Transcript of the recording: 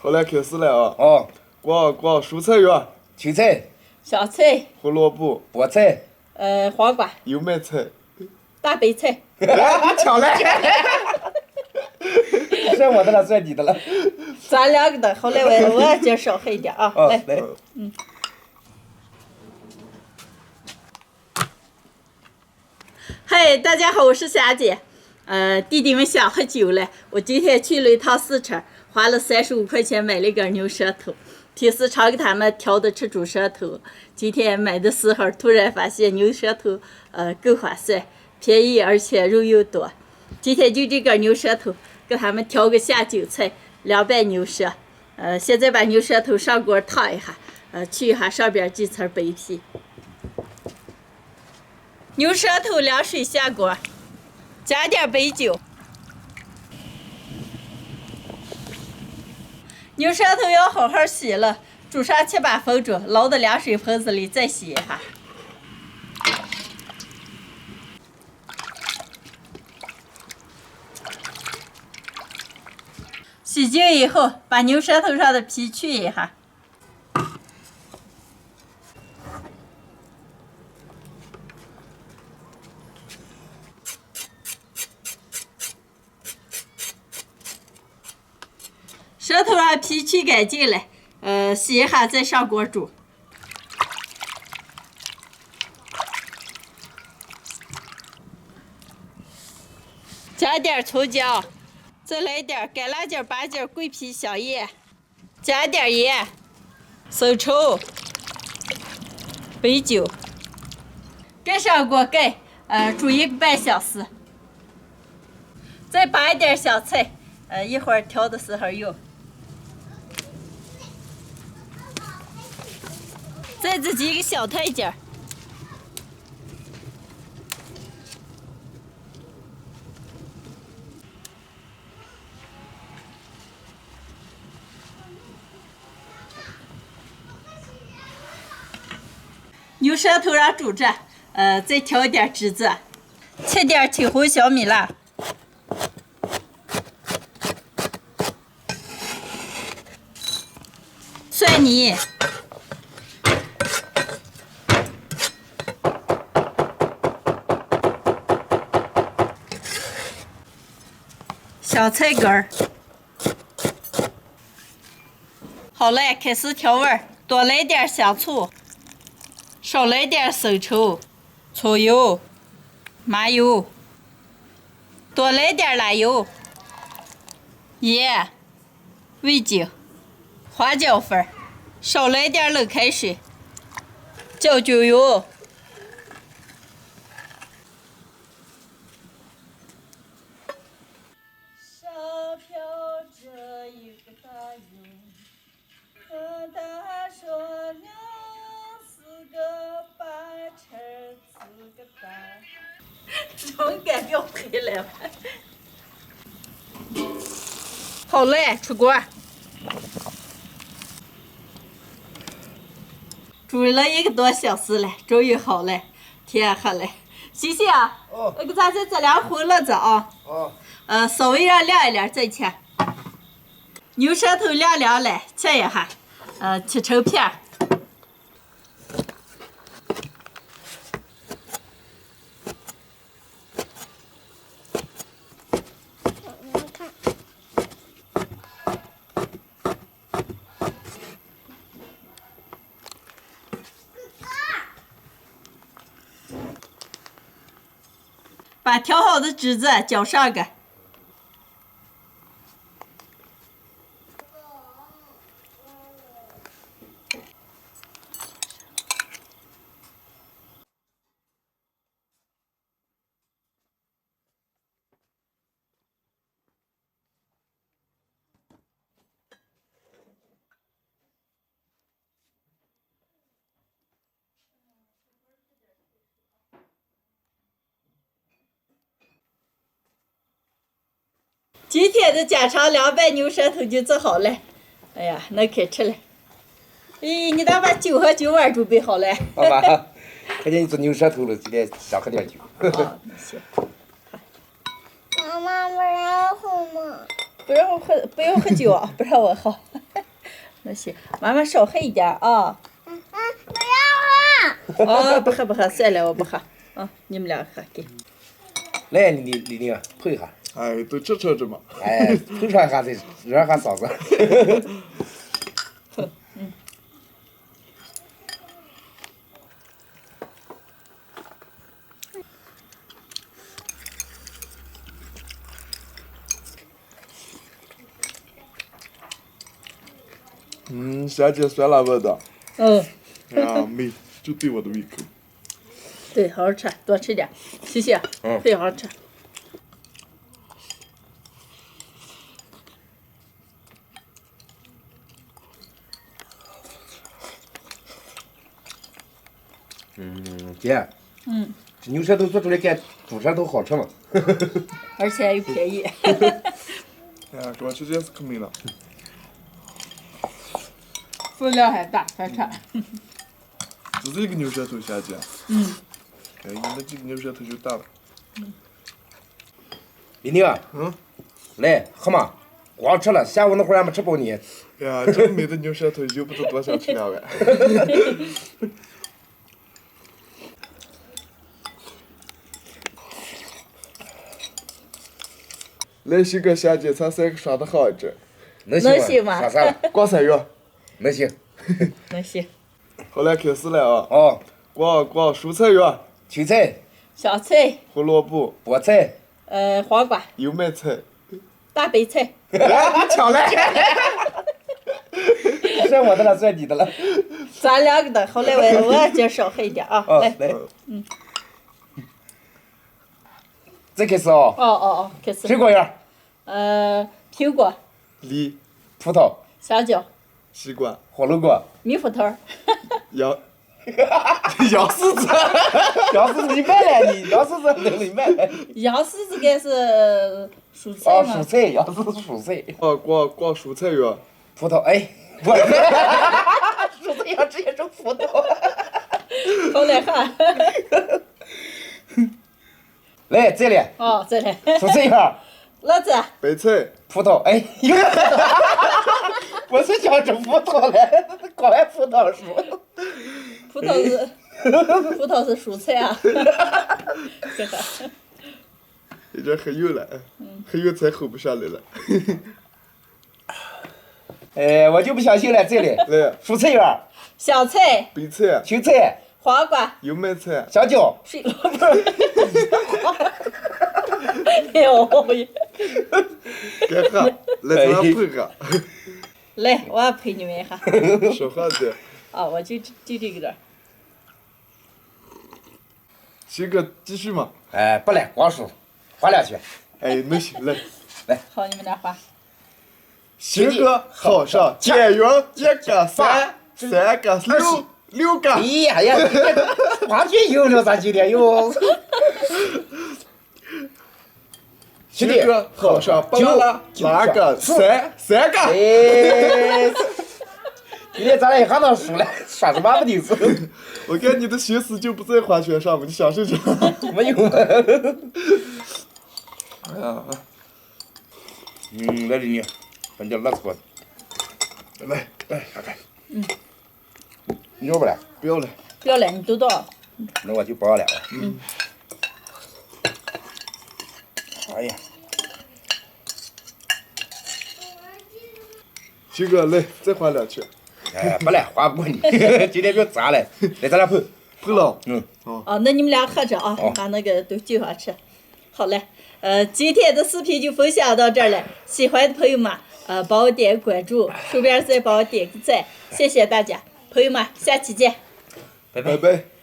好嘞，开始了啊！哦，瓜，蔬菜园，青菜、小菜，胡萝卜，菠菜、黄瓜，油麦菜。大白菜。哎，你抢了！算我的了，算你的了。咱两个的，好嘞，我介绍黑一点啊，哦，来，来，嗨，大家好，我是霞姐。弟弟们想喝酒了，我今天去了一趟市场，花了35块钱买了一根牛舌头。听市场给他们挑的吃猪舌头，今天买的时候突然发现牛舌头更划算，便宜而且肉又多。今天就这根牛舌头给他们调个下酒菜，2瓣牛舌。现在把牛舌头上锅烫一下，去一下上边几层白皮。牛舌头凉水下锅，加点白酒。牛舌头要好好洗了，煮上7、8分钟，捞到凉水盆子里再洗一下。洗净以后，把牛舌头上的皮去一下。舌头上皮去干净了，洗一下再上锅煮。加点葱姜，再来点干辣椒、八角、桂皮、香叶，加点盐、生抽、白酒，盖上锅盖，煮1个半小时。再扒一点香菜，一会儿调的时候用。再这几个小台阶儿，牛舌头上煮着，再调一点汁子，切点青红小米辣，蒜泥。小菜根儿，好嘞，开始调味儿，多来点香醋，少来点生抽、葱油、麻油，多来点辣油、盐、味精、花椒粉，少来点冷开水，酱酒油。飘着一个大云，和他说娘是个八成是个蛋。总感觉回来了。好嘞，出锅。煮了1个多小时了，终于好了，天黑了。星星啊，那个咱这凉混了子啊。稍微让凉一凉再切。牛舌头凉凉了，切一下，切成片儿。把调好的汁子浇上个。今天的家常凉拌牛舌头就做好了，哎呀，能开吃了。咦，你咋把酒和酒碗准备好了？好吧，看见你做牛舌头了，今天想喝点酒。好，行。妈妈不让喝吗？不让我喝，不要喝酒啊，不让我喝。那行，妈妈烧黑一点啊。不要哦，不喝，算了，我不喝。你们俩喝，给。来，你配一下，哎，都吃着嘛。哎，配上一下再热下嗓子。夏姐酸辣味的，嗯，啊，美，就对我的胃口。对，好好吃，多吃点，谢谢。对，好好吃。姐。这牛舌头做出来跟猪舌头好吃吗？而且又便宜。哎呀，光吃这是可美了。分量还大，快吃。只是一个牛舌头，夏姐。哎，你那几个牛舌头就大了。李宁。来喝嘛，光吃了，下午那会儿还没吃饱呢。哎呀，这么美的牛舌头，又不知多想吃两碗。来，西哥夏姐，咱三个耍的好着。能行吗耍啥了？光3月。能行。能行。好了，开始了啊！哦，光蔬菜园，芹菜、小菜，胡萝卜、菠菜、黄瓜，油麦菜。大白菜。哎，抢了！算我的了，算你的了。咱两个的，好来我今烧黑一点啊，来。来。再开始啊！哦，开始。水果园。苹果、梨、葡萄、香蕉、西瓜、火龙果、猕猴桃。杨柿子。杨柿子你卖了你，杨柿子能你卖。杨柿子该是蔬菜哦，吗蔬？菜，杨柿子蔬菜。光蔬菜园。葡萄，哎，我蔬菜园直接成葡萄。好来哈。来，再来。再来。蔬菜园。辣子。白菜。葡萄，哎，又我是想整葡萄了，光爱葡萄树。葡萄是蔬菜啊。有点喝油了，喝油菜喝不下来了。哎，我就不相信了，再来。来，蔬菜园。香菜、白菜、芹菜、黄瓜、油麦菜。香蕉。水萝卜。哎呦！该喝，来咱配合。来，我要陪你们一下。说话的。我就这个点儿。西哥继续嘛。哎，不来，光数，划两圈。哎，那行来。好，你们俩画。西哥好上，减员1个3个6个。哎呀，完全有了，咱今天又。西哥好上，巴拉拉8个3个。哎，今天咱俩一下子输了，耍什么不的是？我看你的心思就不在花圈上嘛，你享受着。没有。哎呀，来李宁，把你辣子来，看看。你要不来？不要了。不要了，你都到。那我就不要了。哎呀，西哥来，再划2圈。哎，不来，划不过你。今天别砸了，来咱俩碰。碰了。那你们俩喝着啊，把那个都就上吃。好嘞，今天的视频就分享到这儿了。喜欢的朋友们，帮我点关注，顺便再帮我点个赞，谢谢大家，朋友们，下期见。拜拜拜。